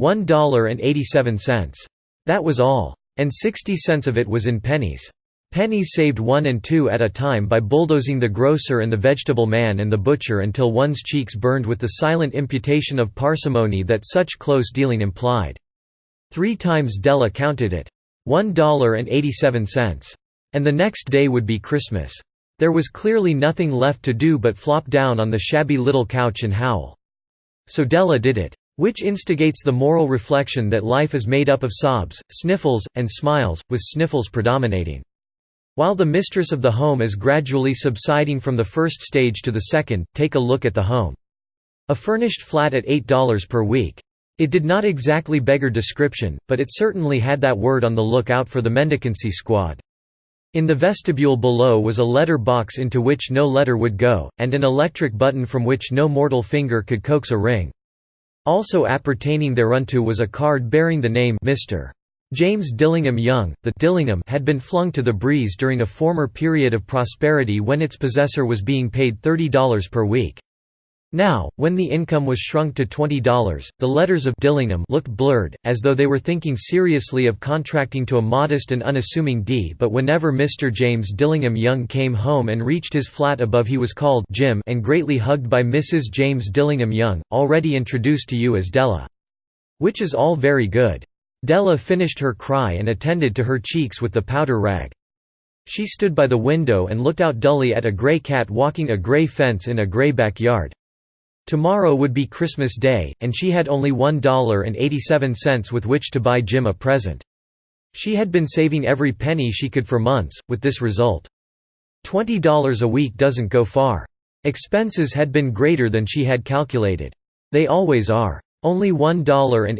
$1.87. That was all. And 60 cents of it was in pennies. Pennies saved 1 and 2 at a time by bulldozing the grocer and the vegetable man and the butcher until one's cheeks burned with the silent imputation of parsimony that such close dealing implied. 3 times Della counted it. $1.87. And the next day would be Christmas. There was clearly nothing left to do but flop down on the shabby little couch and howl. So Della did it. Which instigates the moral reflection that life is made up of sobs, sniffles, and smiles, with sniffles predominating. While the mistress of the home is gradually subsiding from the first stage to the second, take a look at the home. A furnished flat at $8 per week. It did not exactly beggar description, but it certainly had that word on the lookout for the mendicancy squad. In the vestibule below was a letter box into which no letter would go, and an electric button from which no mortal finger could coax a ring. Also appertaining thereunto was a card bearing the name Mr. James Dillingham Young. The Dillingham had been flung to the breeze during a former period of prosperity when its possessor was being paid $30 per week. Now, when the income was shrunk to $20, the letters of Dillingham looked blurred, as though they were thinking seriously of contracting to a modest and unassuming D. But whenever Mr. James Dillingham Young came home and reached his flat above, he was called Jim and greatly hugged by Mrs. James Dillingham Young, already introduced to you as Della. Which is all very good. Della finished her cry and attended to her cheeks with the powder rag. She stood by the window and looked out dully at a grey cat walking a grey fence in a grey backyard. Tomorrow would be Christmas Day, and she had only $1.87 with which to buy Jim a present. She had been saving every penny she could for months, with this result. $20 a week doesn't go far. Expenses had been greater than she had calculated. They always are. Only $1.87